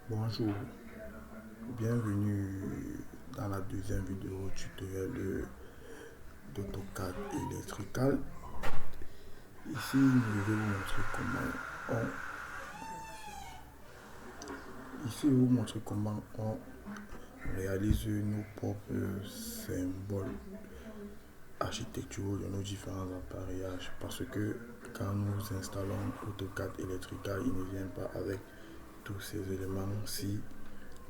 Bonjour, bienvenue dans la deuxième vidéo tutoriel d'AutoCAD électrical. Ici, je vais vous montrer comment on réalise nos propres symboles architecturaux de nos différents appareillages. Parce que quand nous installons AutoCAD électrical, il ne vient pas avec tous ces éléments-ci.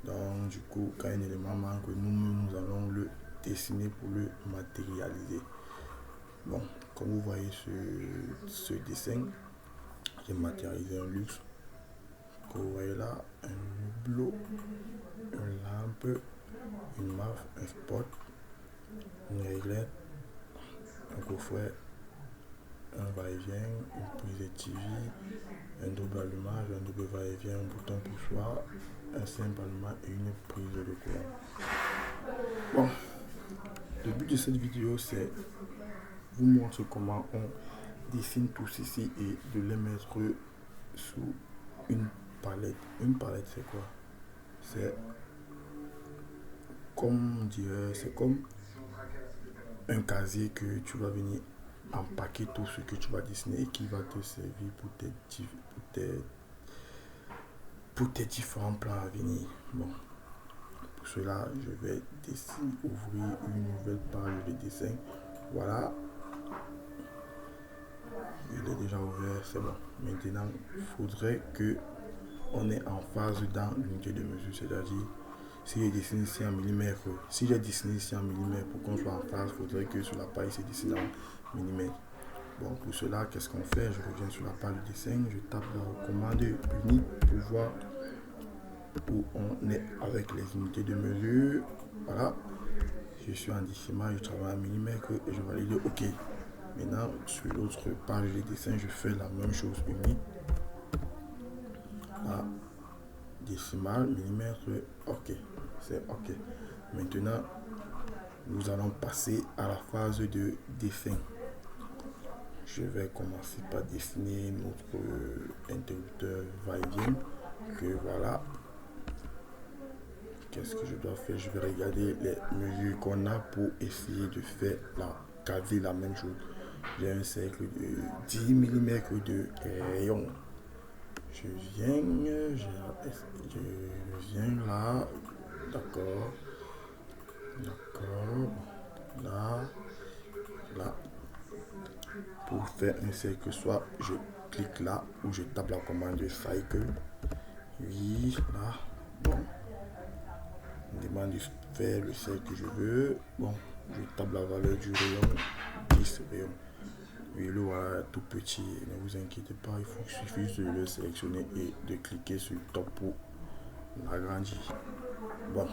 Donc du coup, quand un élément manque, nous allons le dessiner pour le matérialiser. Bon, comme vous voyez ce dessin, j'ai matérialisé un luxe. Comme vous voyez là, un hublot, une lampe, une maf, un spot, une réglette, un coffret, un va-et-vient, une prise de TV, un double allumage, un double va-et-vient, un bouton poussoir, un simple allumage et une prise de courant. Bon, le but de cette vidéo, c'est vous montrer comment on dessine tout ceci et de les mettre sous une palette. Une palette, c'est quoi? C'est comme un casier que tu vas venir empaquer tout ce que tu vas dessiner et qui va te servir pour tes différents plans à venir. Bon, pour cela, je vais ouvrir une nouvelle page de dessin. Voilà, il est déjà ouvert, c'est bon. Maintenant, il faudrait que on est en phase dans l'unité de mesure, c'est-à-dire si j'ai dessiné ici en millimètres, pour qu'on soit en phase, il faudrait que sur la page c'est dessiné en millimètres. Bon, pour cela, qu'est-ce qu'on fait? Je reviens sur la page de dessin, je tape la commande unique pour voir où on est avec les unités de mesure. Voilà, je suis en décimal, je travaille en millimètres et je valide OK. Maintenant, sur l'autre page de dessin, je fais la même chose unique. Là, décimal, millimètre, OK, c'est OK. Maintenant, nous allons passer à la phase de dessin. Je vais commencer par dessiner notre interrupteur va-et-vient. Que voilà. Qu'est-ce que je dois faire? Je vais regarder les mesures qu'on a pour essayer de faire caser la même chose. J'ai un cercle de 10 mm de rayon. Je viens là. D'accord. Là. Pour faire un cercle, soit je clique là ou je tape la commande de cycle. Oui, là. Bon. On me demande de faire le cercle que je veux. Bon, je tape la valeur du rayon. 10 rayons. Oui, le voilà tout petit. Ne vous inquiétez pas, il suffit juste de le sélectionner et de cliquer sur top pour l'agrandir. Bon,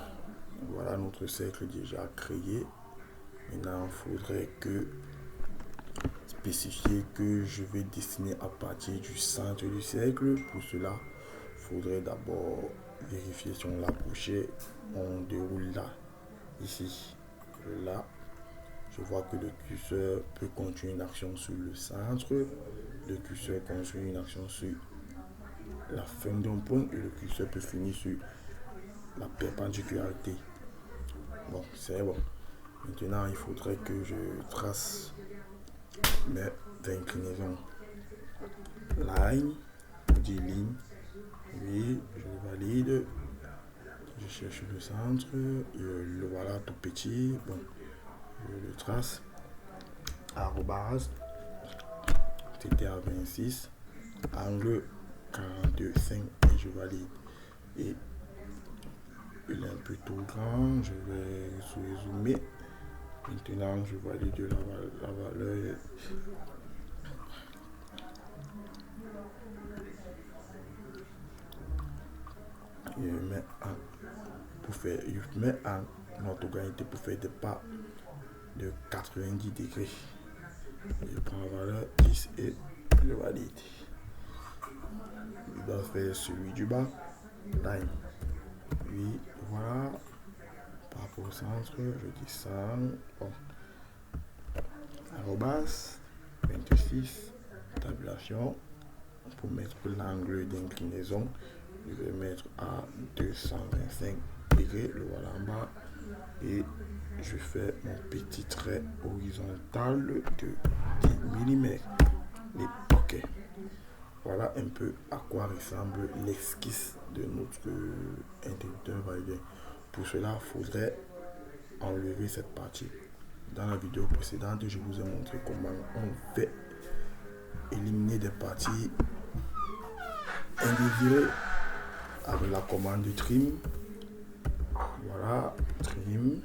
voilà notre cercle déjà créé. Maintenant, il faudrait spécifier que je vais dessiner à partir du centre du cercle. Pour cela, il faudrait d'abord vérifier si on l'approchait. On déroule là, ici, là. Je vois que le curseur peut continuer une action sur le centre. Le curseur continue une action sur la fin d'un point et le curseur peut finir sur la perpendicularirité. Bon, c'est bon. Maintenant, il faudrait que je trace mes inclinaisons. Line, on dit ligne. Oui, je valide. Je cherche le centre. Le voilà tout petit. Bon, je le trace. Arrobase. C'était à 26. Angle 42,5 et je valide. Et il est un peu trop grand. Je vais zoomer. Maintenant, je valide la valeur. Je mets en orthogonalité pour faire des pas de 90 degrés. Je prends la valeur 10 et je valide. Je dois faire celui du bas. Line. Oui, voilà. Par rapport au centre, je descends. Bon. Arrobas 26. Tabulation. Pour mettre l'angle d'inclinaison. Je vais mettre à 225 degrés, le voilà en bas. Et je fais mon petit trait horizontal de 10 mm. Et ok. Voilà un peu à quoi ressemble l'esquisse de notre interrupteur va-et-vient. Pour cela, il faudrait enlever cette partie. Dans la vidéo précédente, je vous ai montré comment on fait éliminer des parties indésirées avec la commande trim. Voilà, trim.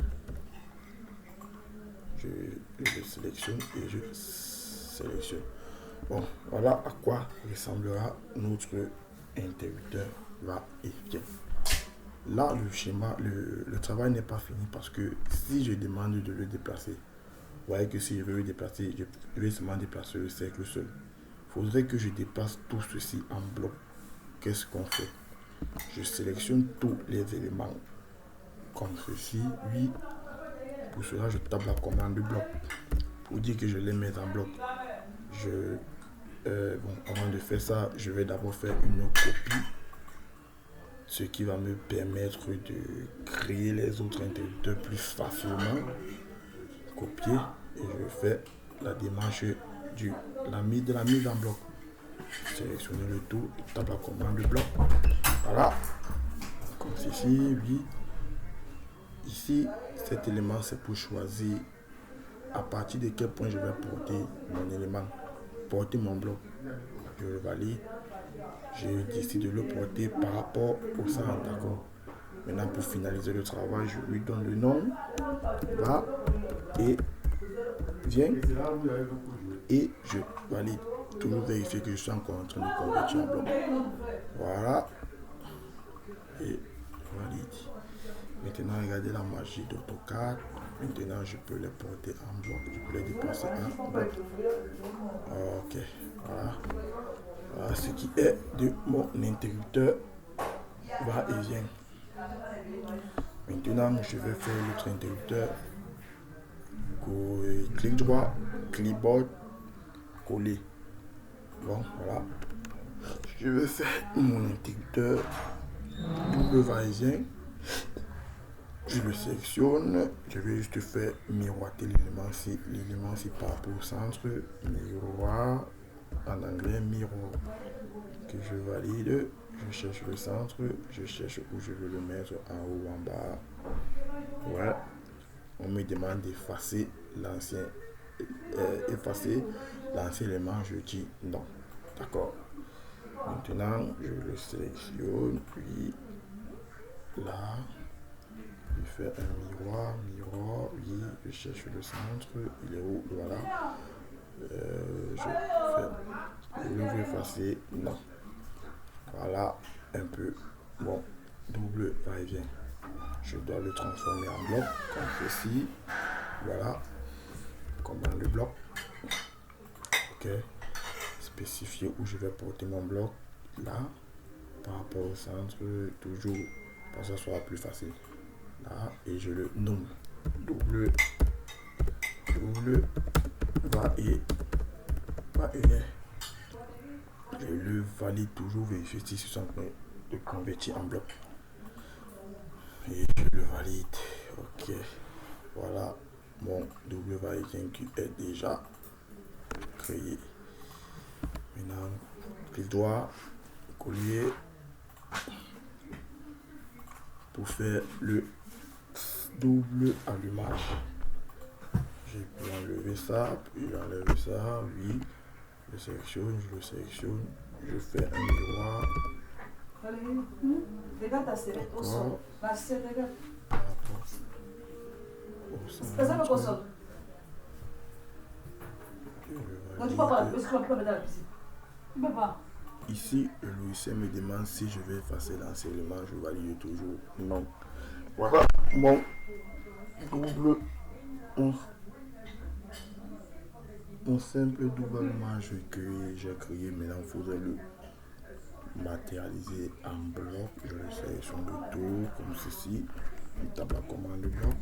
Je sélectionne et je sélectionne. Bon, voilà à quoi ressemblera notre interrupteur va-et-vient. Là, le schéma, le travail n'est pas fini parce que si je demande de le déplacer, vous voyez que si je veux le déplacer, je vais seulement déplacer le cercle seul. Il faudrait que je déplace tout ceci en bloc. Qu'est-ce qu'on fait? Je sélectionne tous les éléments comme ceci, oui. Pour cela, je tape la commande bloc. Pour dire que je les mets en bloc, avant de faire ça, je vais d'abord faire une copie, ce qui va me permettre de créer les autres interrupteurs plus facilement. Copier et je fais la démarche de la mise en bloc. Sélectionnez le tout, je tape la commande bloc. Voilà, comme ceci, oui. Ici, cet élément, c'est pour choisir à partir de quel point je vais porter mon élément, porter mon bloc. Je le valide. Je décide de le porter par rapport au centre, d'accord. Maintenant, pour finaliser le travail, je lui donne le nom. Va et viens. Et je valide. Toujours vérifier que je suis encore en train de convertir en bloc. Voilà. Et valide. Maintenant, regardez la magie d'AutoCAD. Maintenant, je peux les porter en bloc. Je peux les déplacer en bloc. Ok. Voilà. Voilà ce qui est de mon interrupteur va-et-vient. Maintenant, je vais faire l'autre interrupteur. Clic droit, clipboard, coller. Bon, voilà. Je vais faire mon interrupteur double va-et-vient. Je le sélectionne. Je vais juste faire miroiter l'élément si par rapport au centre. Miroir. En anglais, miroir. Que je valide. Je cherche le centre. Je cherche où je veux le mettre. En haut ou en bas. Ouais. On me demande d'effacer l'ancien élément. Je dis non. D'accord. Maintenant, je le sélectionne. Puis là. Je fais un miroir, oui, je cherche le centre, il est où? Voilà. Je veux effacer, non. Voilà, un peu. Bon, double va-et-vient. Je dois le transformer en bloc, comme ceci. Voilà, commande le bloc. Ok, spécifier où je vais porter mon bloc. Là, par rapport au centre, toujours, pour que ça soit plus facile. Là, et je le nomme double va-et-vient. Je le valide toujours, vérifier si je suis en train de convertir en bloc. Et je le valide. Ok. Voilà mon double va-et-vient qui est déjà créé. Maintenant, clic droit, coller pour faire le double allumage. J'ai pu enlever ça, puis enlever ça, oui. Je le sélectionne, je fais un miroir. Regarde ta serviette au sol. L'assiette, regarde. Ça va au sol. Non, tu peux pas, parce que tu peux mettre dans la piscine. Tu peux pas. Ici, le logiciel me demande si je vais effacer l'ancien élément, je valide toujours non. Voilà mon double, un simple double allumage que j'ai créé. Maintenant, il faudrait le matérialiser en bloc. Je le sélectionne le tout comme ceci. Je tape la commande bloc.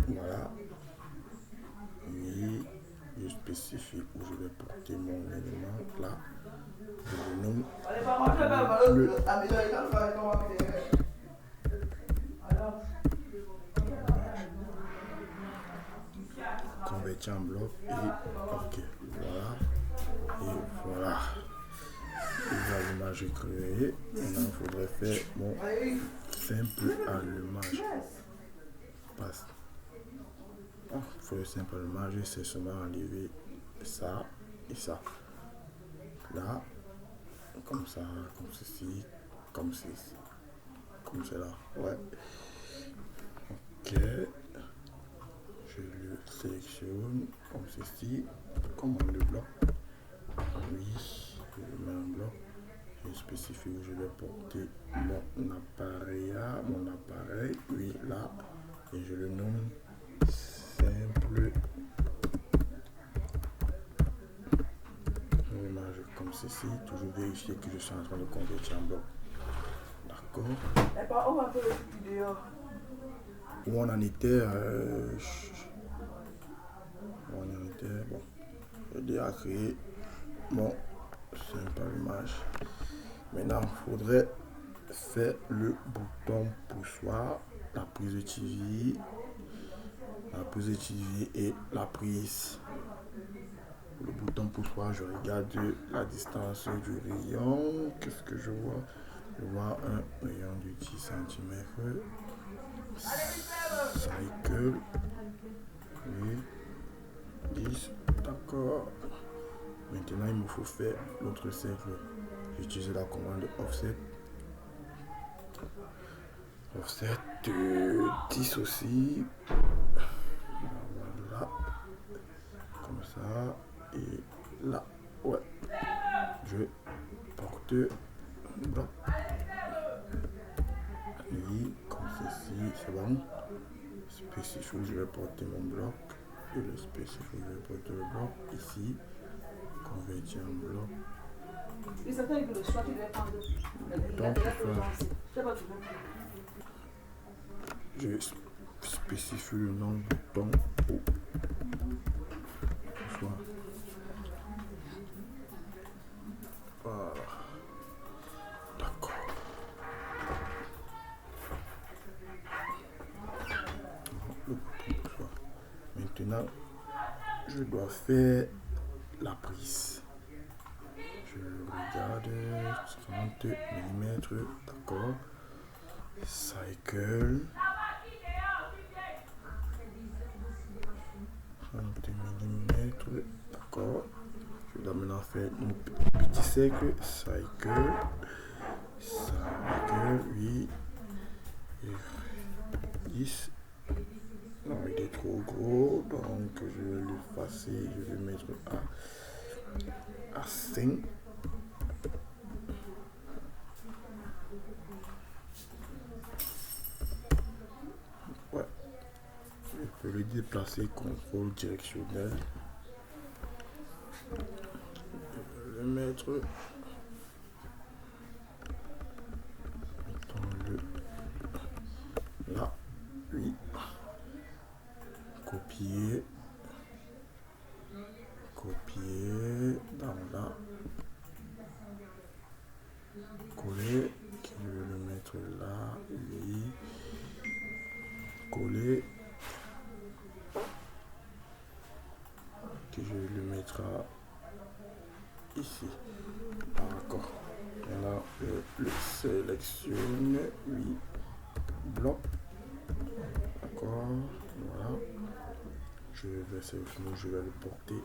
Voilà. Et je spécifie où je vais porter mon élément là. Je nomme convertir en bloc et ok, voilà, et voilà. Déjà l'image est créée. Maintenant il faudrait faire mon simple allumage. Passe. Il faut le simple allumage, c'est seulement enlever ça et ça. Là, comme ça, comme ceci, comme ceci, comme cela. Ouais. Ok. Je le sélectionne comme ceci, comme le bloc. Oui, je le mets en bloc. Je spécifie où je vais porter mon appareil, oui, là, et je le nomme simple image comme ceci. Toujours vérifier que je suis en train de convertir en bloc. D'accord. Où on en était, bon, j'ai déjà créé mon simple image. Maintenant, il faudrait faire le bouton poussoir, la prise de TV, et la prise. Le bouton poussoir, je regarde la distance du rayon. Qu'est-ce que je vois? Je vois un rayon de 10 cm. Cycle. Oui. 10. D'accord. Maintenant, il me faut faire l'autre cercle. J'utilise la commande offset. Offset 10 aussi. Voilà. Comme ça. Et là. Ouais. Je porte bloc. Oui, comme ceci. C'est bon. Spécifique où je vais porter mon bloc. Et le spécifique où je vais porter le bloc. Ici. Convertir en bloc. Et c'est que le choix qu'il va prendre. Je spécifie le nom du bouton au poussoir. Voilà. D'accord. Le bouton poussoir. Maintenant, je dois faire la prise. Je regarde 30 mm, d'accord. Cycle. 30 mm, d'accord. Je dois maintenant faire un petit cercle. Cycle, oui. Et 10. Non, il est trop gros, donc je vais l'effacer. Je vais mettre à 5. Ouais. Je peux le déplacer, contrôle directionnel. Je vais le mettre. Mettons-le là. Oui. Copier. Dans là. Coller. Je vais le mettre là. Oui. Coller. Que je vais le mettre ici. D'accord. Maintenant, je le sélectionne. Oui. Bloc. D'accord. Voilà. Je vais sélectionner. Je vais le porter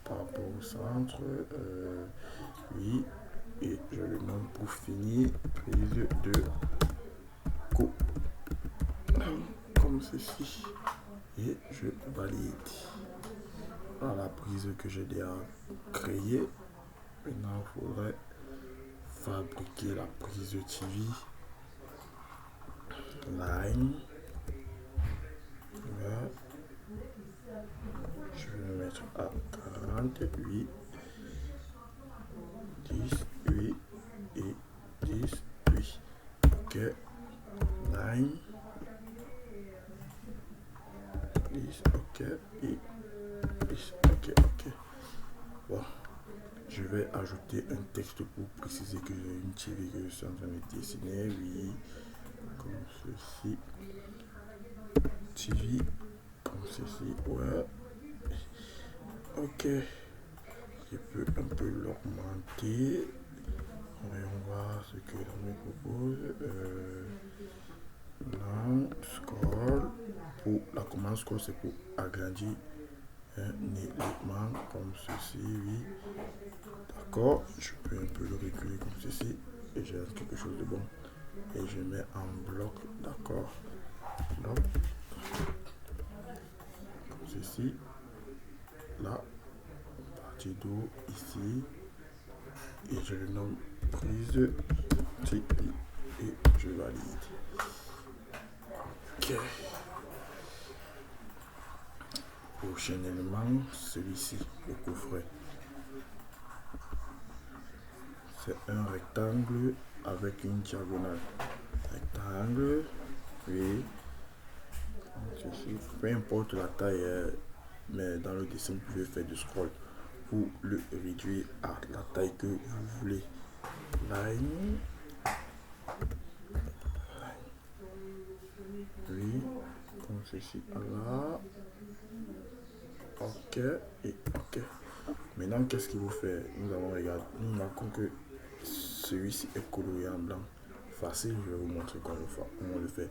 par rapport au centre. Oui. Et je le nomme pour finir prise de co. Comme ceci. Et je valide. Voilà la prise que j'ai déjà créée. Maintenant, il faudrait fabriquer la prise de TV. Line. Voilà. Je vais le mettre à 40. Oui. 10. Oui. Et 10. Oui. Ok. Line. 10. Ok. Et 10. Ok. Ok. Bon. Je vais ajouter un texte pour préciser que j'ai une TV que je suis en train de dessiner. Oui, comme ceci. TV, comme ceci. Ouais. Ok. Je peux un peu l'augmenter. Voyons voir ce que ça me propose. Là, scroll. Pour la commande scroll, c'est pour agrandir nettement comme ceci. Oui. D'accord. Je peux un peu le reculer comme ceci. Et j'ai quelque chose de bon. Et je mets en bloc. D'accord. Bloc. Comme ceci. Là. Partie d'eau ici. Et je le nomme prise TI et je valide. Ok. Prochain élément, celui-ci, le coffret. C'est un rectangle avec une diagonale. Rectangle, oui. Ceci, peu importe la taille, mais dans le dessin, vous pouvez faire du scroll pour le réduire à la taille que vous voulez. Line. Oui, comme ceci. Là. Ok et ok. Maintenant, qu'est-ce qu'il vous fait? Nous avons regardé, nous marquons que celui-ci est coloré en blanc. Facile, je vais vous montrer comment on le fait.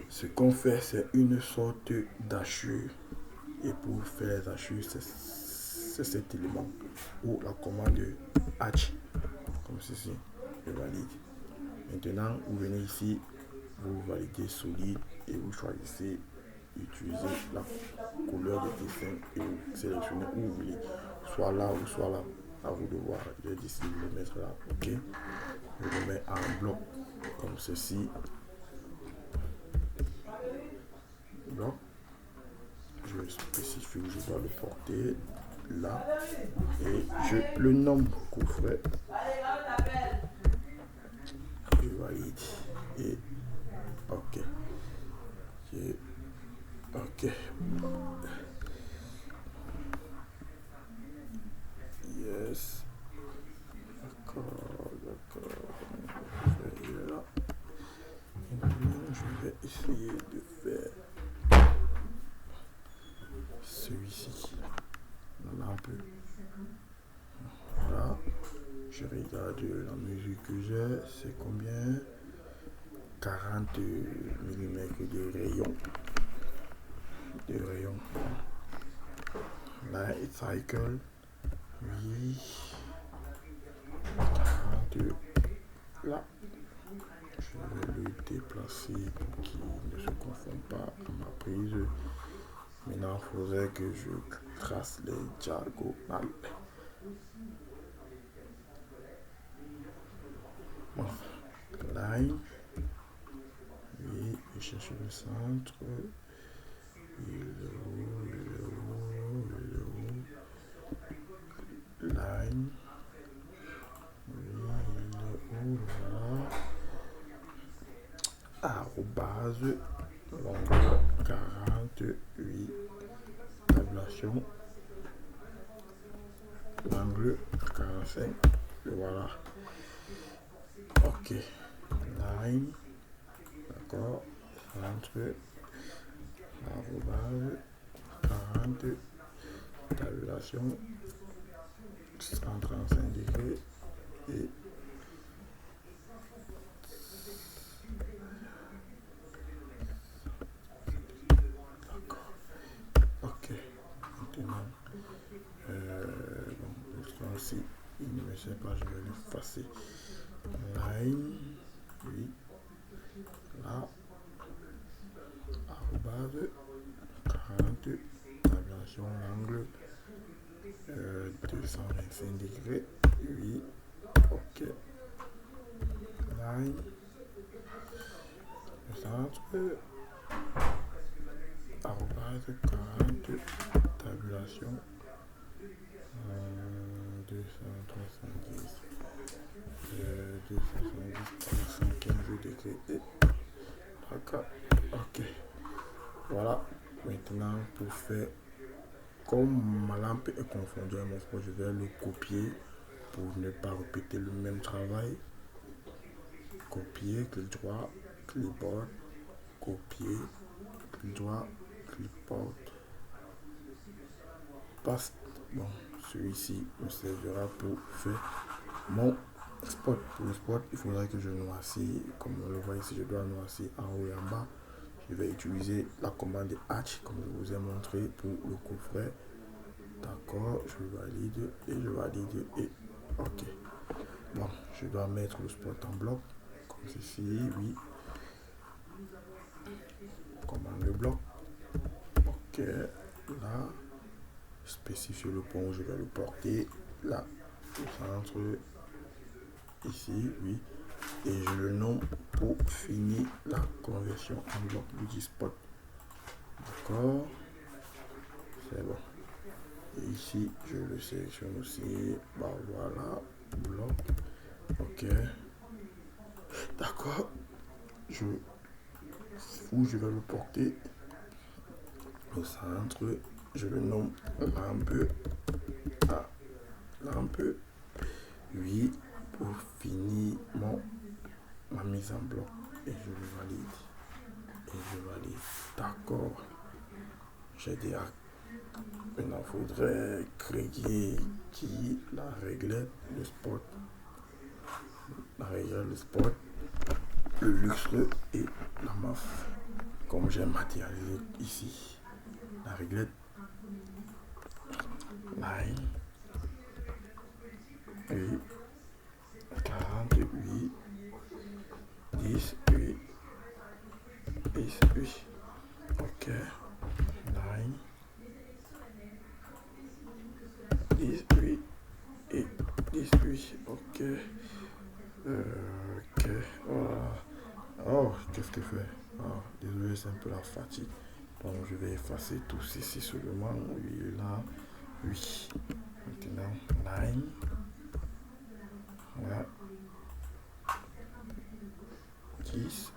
Ce qu'on fait, c'est une sorte d'hachure. Et pour faire les hachures, c'est cet élément. Ou la commande hatch, comme ceci. Je valide. Maintenant, vous venez ici, vous validez solide et vous choisissez utiliser la couleur de dessin et vous sélectionnez où vous voulez, soit là ou soit là, à vous de voir. Je vais décider de le mettre là, ok. Je le mets en bloc comme ceci, bloc. Je spécifie où je dois le porter, là, et je le nomme coffret. Je valide et ok. Ok. Yes. D'accord, d'accord. Il est là. Maintenant, je vais essayer de faire celui-ci. La lampe. Voilà. Je regarde la mesure que j'ai. C'est combien? 40 mm de rayon. Light cycle. Oui. 40. Là. Je vais le déplacer pour qu'il ne se confonde pas à ma prise. Maintenant, il faudrait que je trace les diagonales. Bon. Line. Oui, je cherche le centre. Il est où? Line. Oui, il est où là? Arrobase. Longueur 48. Tabulation. L'angle 45. Et voilà. Ok. Line. D'accord. Centre. Arrobase. 40. Tabulation. 135 degrés. Et d'accord. Ok. Maintenant, bon, aussi, il ne me sait pas, je vais l'effacer. Line, oui, là, arrobase, 40, tabulation, l'angle, 225 degrés, oui, ok. Line, le centre, arrobase, 40, tabulation, 270. 270, 315 degrés. Et d'accord. Ok. Voilà. Maintenant, pour faire comme ma lampe est confondue à mon spot, je vais le copier pour ne pas répéter le même travail. Copier, clic droit, clipboard, copier, clic droit, clipboard, paste. Bon, celui-ci me servira pour faire mon spot. Pour le spot, il faudra que je noircis, comme on le voit ici, je dois noircir en haut et en bas. Je vais utiliser la commande hatch comme je vous ai montré pour le coffret. D'accord, je valide et ok. Bon, je dois mettre le spot en bloc comme ceci, oui. Commande le bloc. Ok, là, spécifier le point où je vais le porter. Là, au centre, ici, oui. Et je le nomme pour finir la conversion en bloc du spot. D'accord, c'est bon. Et ici, je le sélectionne aussi. Bah voilà, bloc. Ok. D'accord. Où je vais le porter au centre. Je le nomme lampe. Ah, lampe. Oui, pour finir ma mise en bloc. Et je le valide. D'accord. J'ai déjà. Maintenant, il faudrait créer la réglette, le spot. La réglette, le spot, le lustre et la MAF. Comme j'ai matérialisé ici. La réglette. Line. Oui. 48. 10, 8. 10, 8. Ok. Line. 10, 8. Et 10, 8. Ok. Ok. Voilà. Oh, qu'est-ce que fait? Oh, désolé, c'est un peu la fatigue. Donc, je vais effacer tout ceci seulement. Oui, là. Oui. Maintenant, line. Voilà. 10.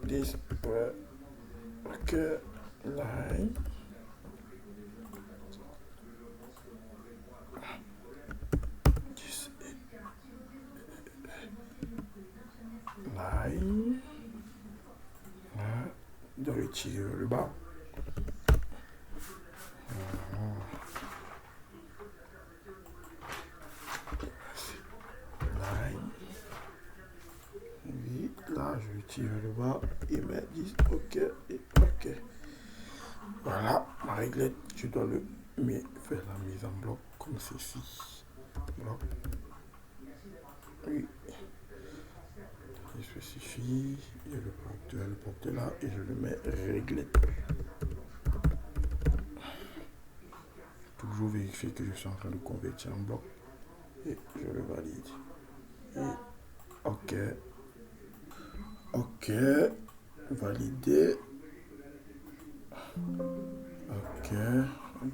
10. Ouais. Ok. Line. Line. Là, de retirer le bas. Line. Oui, là, je retire le bas et mets 10. Ok, et ok. Voilà, ma réglette, je dois faire la mise en bloc comme ceci. Bloc. Oui. Je spécifie, je le porte là et je le mets réglette. Toujours vérifier que je suis en train de convertir en bloc et je le valide. Et ok. Ok. Validé. Ok.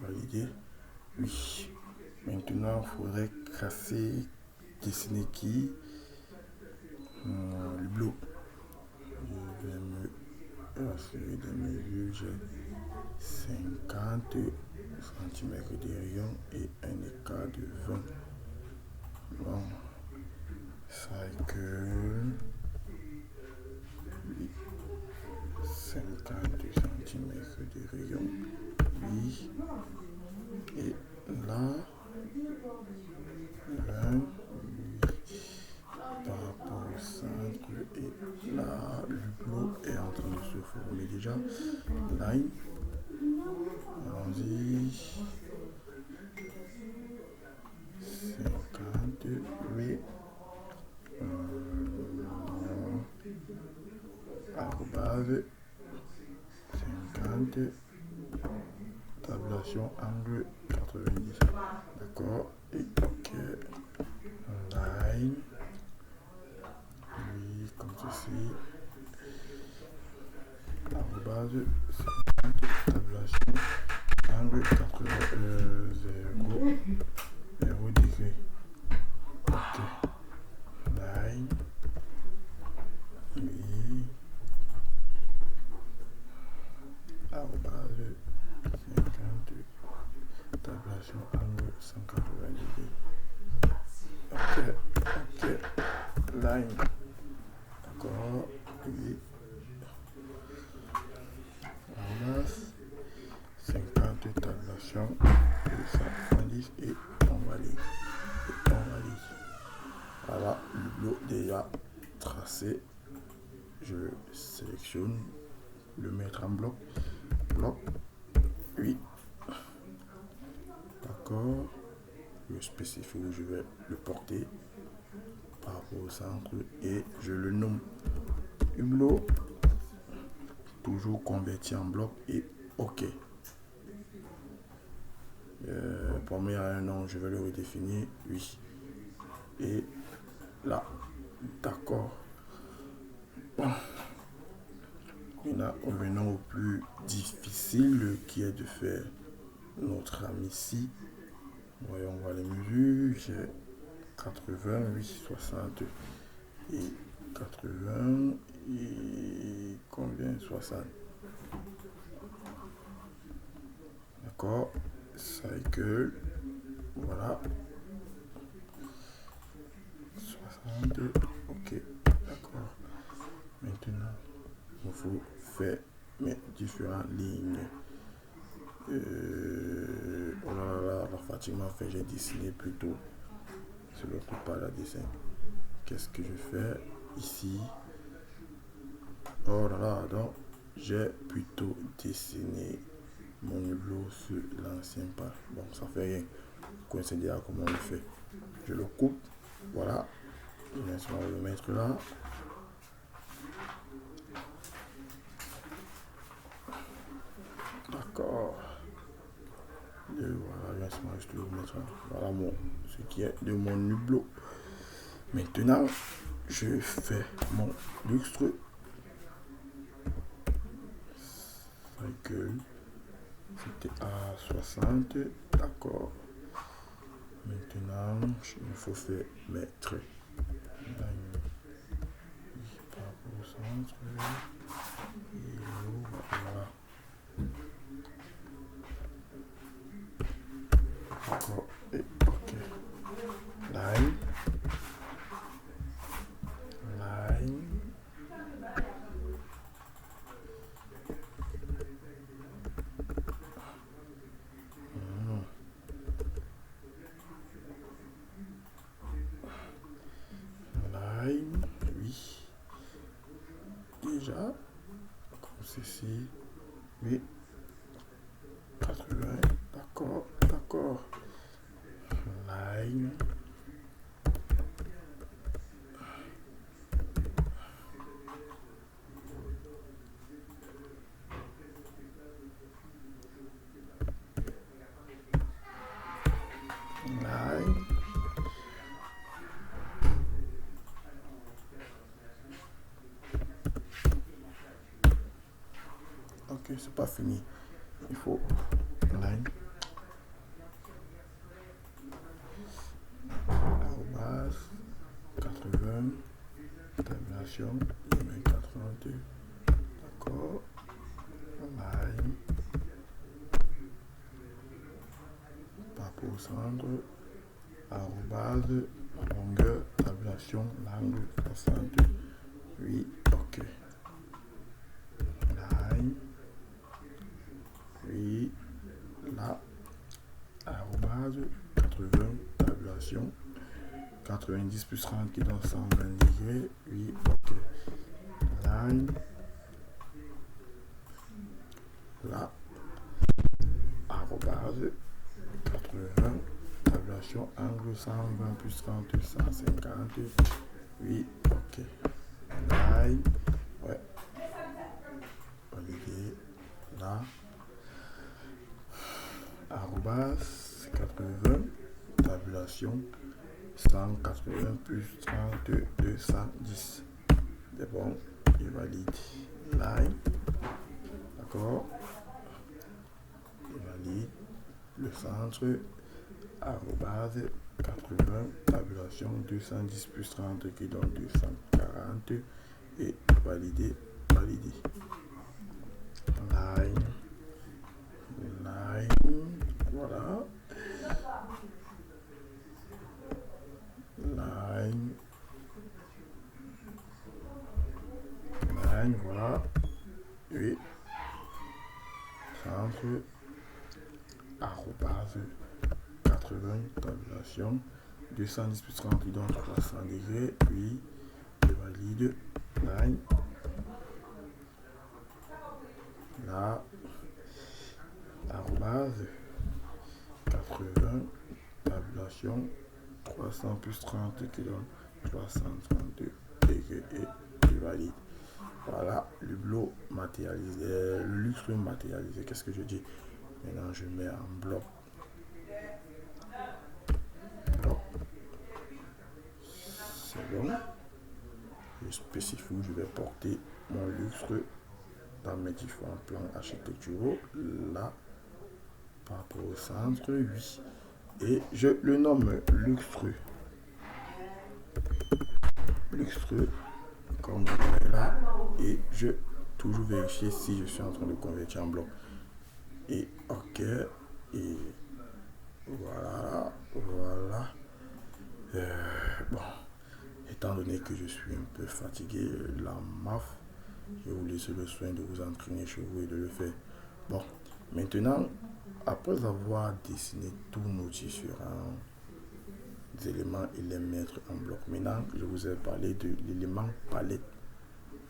Validé. Oui. Maintenant, il faudrait dessiner qui le bleu. Je vais me rassurer des mesures. J'ai 50 cm de rayon et un écart de 20. Bon. Cycle. 50 cm de rayon. Oui. Et là, 20. Par rapport au centre et là, le bleu est en train de se former déjà. Line. Allons-y. 50. Oui. Arrobase. 50. Tabulation angle 90. D'accord. Et ok. Line. Oui, comme ceci. Arrobase 50. Tabulation angle 80. 0 degré. Ok. Line. Oui. line. D'accord. Oui. Arrobas. 50 tabulation. 210 et on valide. Voilà, le lot déjà tracé. Je sélectionne, le mettre en bloc. Oui. D'accord. Je spécifie où je vais le porter par rapport au centre et je le nomme hublot. Toujours converti en bloc et OK. Pour mettre un nom, je vais le redéfinir. Oui. Et là, d'accord. Bon. Maintenant, revenons au plus difficile qui est de faire notre ami ici. Voyons voir les mesures. J'ai 80, oui, 60 et 80 et combien 60. D'accord. Cycle. Voilà. 60. Ok. D'accord. Maintenant, il faut faire mes différentes lignes. Oh là là, la fatigue m'a fait, j'ai dessiné plutôt. Je ne retrouve pas la dessin. Qu'est-ce que je fais ici? Oh là là, donc j'ai plutôt dessiné mon hublot sur l'ancien pas. Bon, ça fait rien. Vous connaissez déjà comment on le fait. Je le coupe. Voilà. Je vais le mettre là. D'accord. Et voilà, je vais le mettre là. Voilà ce qui est de mon hublot. Maintenant, je fais mon lustre. Cycle. C'était à 60. D'accord. Maintenant, il faut faire mes traits. Par rapport au centre. Et voilà. D'accord. Et OK. Line. Line. Oui. Déjà. Comme ceci. Oui. 80. D'accord. Line. Ok, c'est pas fini. Il faut line. Arrobas 80. Tabulation. 82. D'accord. Line. Par rapport au centre. Arrobase. Longueur. Tabulation. L'angle 60. Oui. OK. Line. Oui. Là. Arrobase 80. Tabulation. 90 plus 30 qui donne 120 degrés. Oui. OK. Line. Là. Arrobase 80. Tabulation. Angle 120 plus 30. 150. Oui. OK. Line. Ouais. Validé. Là. Arrobas 80. Tabulation. 180 plus 30. 210. C'est bon. Et valide. Line. D'accord. Et valide. Le centre. Arrobase 80. Tabulation 210 plus 30 qui donne 240. Et validé. Line. Voilà. Line. Voilà. Oui. Centre. Arrobase 80. Tabulation. 210 plus 30 qui donne 300 degrés. Puis, je valide. Line. Là. Arrobase 80. Tabulation. 300 plus 30 qui donne 332 degrés et je valide. Voilà le bloc matérialisé, le lustre matérialisé. Qu'est-ce que je dis? Maintenant je mets en bloc. C'est bon. Je spécifie où je vais porter mon lustre dans mes différents plans architecturaux. Là, par rapport au centre, oui. Et je le nomme lustre. Lustre, comme vous voyez là. Et je toujours vérifier si je suis en train de convertir en bloc. Et OK. Et voilà. Voilà. Bon. Étant donné que je suis un peu fatigué, la MAF, je vous laisse le soin de vous entraîner chez vous et de le faire. Bon. Maintenant, après avoir dessiné tous nos différents éléments et les mettre en bloc, maintenant, je vous ai parlé de l'élément palette.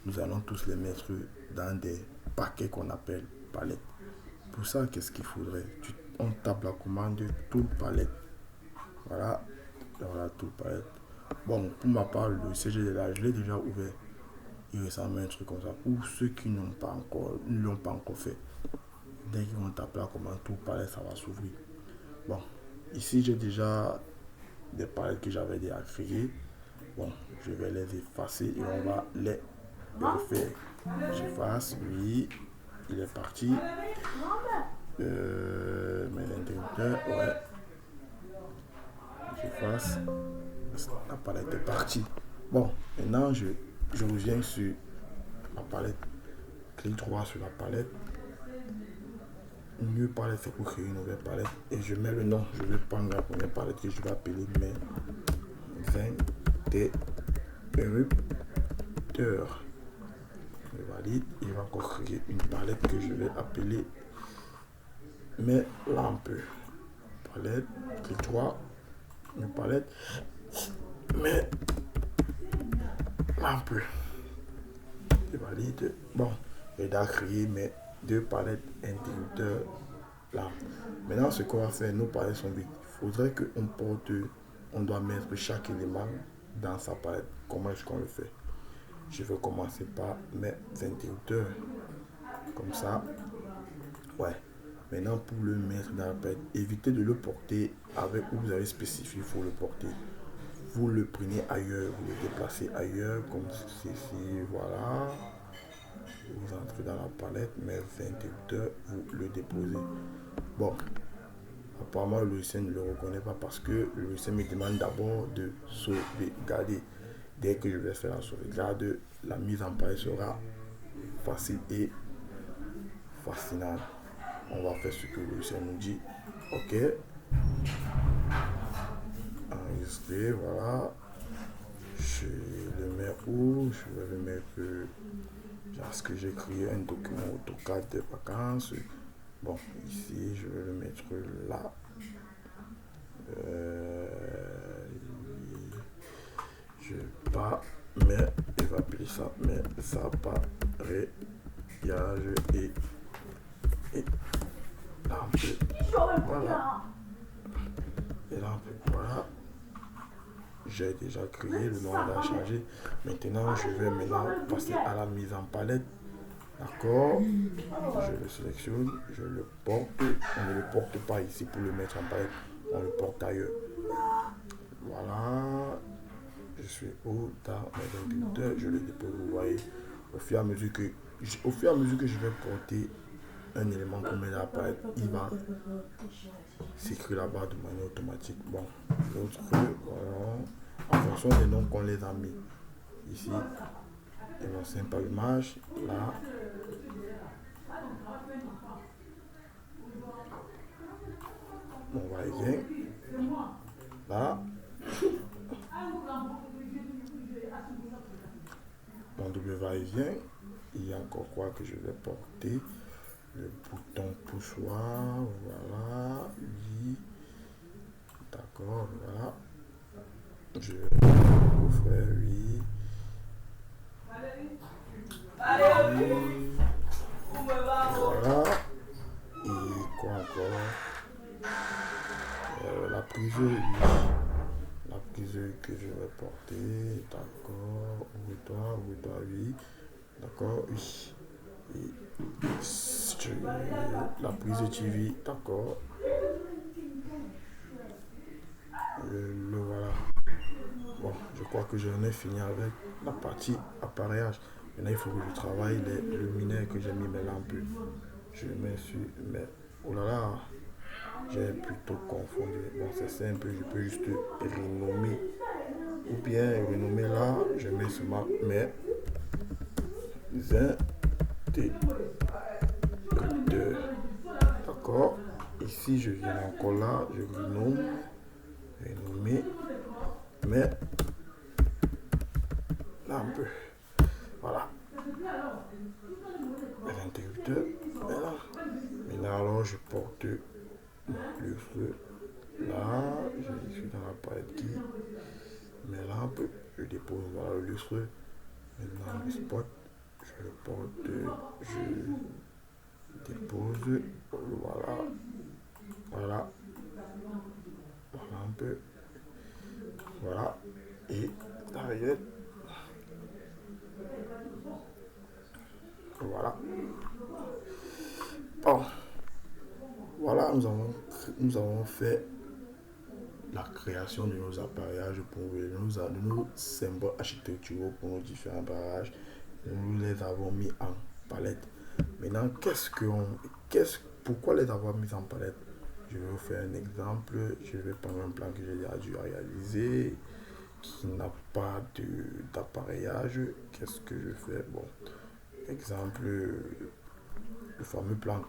Nous allons tous les mettre dans des paquets qu'on appelle palettes. Pour ça, qu'est-ce qu'il faudrait? On tape la commande tout palette. Voilà, voilà tout palette. Bon, pour ma part, le CG là, je l'ai déjà ouvert. Il ressemble à un truc comme ça. Pour ceux qui ne l'ont pas encore fait, dès qu'ils vont taper la commande tout palette, ça va s'ouvrir. Bon, ici j'ai déjà des palettes que j'avais déjà créées. Bon, je vais les effacer et on va les refaire. J'efface, oui, il est parti. Mes interrupteurs, ouais. J'efface. La palette est partie. Bon, maintenant je reviens sur la palette. Clic droit sur la palette. Une palette, c'est pour créer une nouvelle palette. Et je mets le nom. Je vais prendre la première palette que je vais appeler mes interrupteurs. Je valide. Il va encore créer une palette que je vais appeler mes lampes. Palette, clic droit, une palette, mes lampes. Je valide. Bon, j'ai déjà créé mes deux palettes interrupteurs là. Maintenant, ce qu'on va faire, nos palettes sont vides. Il faudrait on doit mettre chaque élément dans sa palette. Comment est-ce qu'on le fait? Je vais commencer par mes interrupteurs. Comme ça. Ouais. Maintenant, pour le mettre dans la palette, évitez de le porter avec où vous avez spécifié, il faut le porter. Vous le prenez ailleurs, vous le déplacez ailleurs, comme ceci, voilà. Vous entrez dans la palette, mes interrupteurs, vous le déposez. Bon, apparemment, le logiciel ne le reconnaît pas parce que le logiciel me demande d'abord de sauvegarder. Dès que je vais faire la sauvegarde, la mise en palette sera facile et fascinante. On va faire ce que le logiciel nous dit. OK. Enregistrer, voilà. Je le mets où? Je vais le mettre parce que j'ai créé un document AutoCAD de vacances. Bon, ici, je vais le mettre là. Je pas, mais il va appeler ça, mais ça apparaît. Et lampe. Voilà. Et lampe, voilà. J'ai déjà créé, le nom a changé. Maintenant, je vais passer à la mise en palette. D'accord. Je le sélectionne, je le porte. On ne le porte pas ici pour le mettre en palette. On le porte ailleurs. Voilà. Je suis dans mes interrupteurs. Je le dépose. Vous voyez, au fur et à mesure que je vais porter un élément qu'on met dans la palette, il va s'écrire là-bas de manière automatique. Bon, l'autre, voilà. En fonction des noms qu'on les a mis. Ici, énoncer par image, là. On va y vient. Là. Mon W va y vient. il y a encore quoi que je vais porter? Le bouton poussoir, voilà, oui, d'accord, voilà. Je coffret, oui. Voilà. Et quoi encore? La prise, oui. La prise que je vais porter, d'accord. Ouvre-toi, oui. D'accord, oui. Et la prise TV, d'accord. Le voilà. Bon, je crois que j'en ai fini avec la partie appareillage. Maintenant, il faut que je travaille les luminaires que j'ai mis mes lampes. Je me suis... Mais, oh là là, j'ai plutôt confondu. Bon, c'est simple, je peux juste renommer. Ou bien renommer là, je mets seulement mes interrupteurs. D'accord. Ici, je viens encore là, je renommer mes lampes. Voilà. Les interrupteurs. Voilà. Maintenant, alors, je porte le feu. Là, je suis dans la palette qui mes lampes. Je dépose voilà, le lustre. Maintenant, le spot. Je le porte. Je dépose. Voilà. Voilà. Voilà un peu. Voilà. Et derrière. Voilà. Bon. Voilà, nous avons fait la création de nos appareillages pour de nos symboles architecturaux pour nos différents barrages. Nous les avons mis en palette. Maintenant, pourquoi les avoir mis en palette? Je vais vous faire un exemple. Je vais prendre un plan que j'ai déjà dû réaliser qui n'a pas d'appareillage. Qu'est-ce que je fais? Bon, exemple, le fameux plan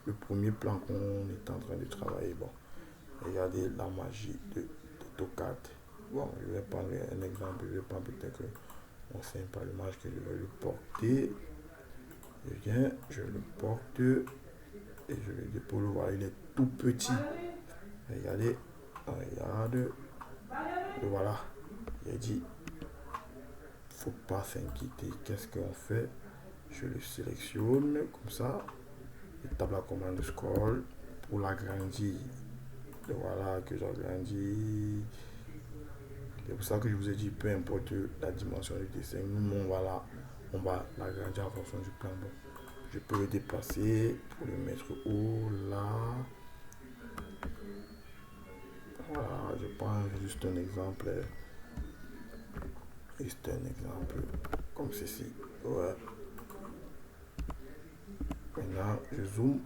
le premier plan qu'on est en train de travailler. Bon, regardez la magie de AutoCAD. Bon, je vais prendre un exemple. Je vais prendre peut-être mon simple image que je vais le porter. Je viens, je le porte et je le dépose. Voilà, il est tout petit. Regardez, regarde. Et voilà, j'ai dit, faut pas s'inquiéter. Qu'est-ce qu'on fait? Je le sélectionne comme ça. Je tape la commande scroll pour l'agrandir. Et voilà que j'agrandis. C'est pour ça que je vous ai dit, peu importe la dimension du dessin, nous on va l'agrandir en fonction du plan. Bon, je peux le déplacer pour le mettre haut, là. Voilà, je prends juste un exemple. Juste un exemple comme ceci. Ouais. Maintenant, je zoome.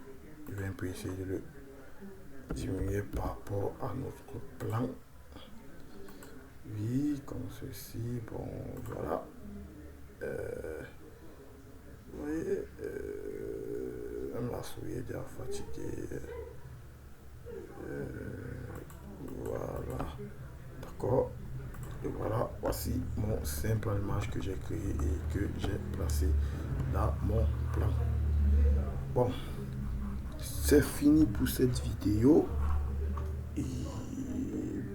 Je vais un peu essayer de le diminuer par rapport à notre plan. Oui, comme ceci. Bon, voilà. Vous voyez, même la souris est déjà fatiguée. Voilà. D'accord. Et voilà, voici mon simple image que j'ai créé et que j'ai placé dans mon plan. Bon, c'est fini pour cette vidéo. Et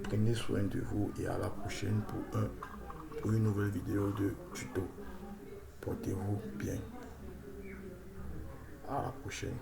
prenez soin de vous et à la prochaine pour une nouvelle vidéo de tuto. Portez-vous bien. À la prochaine.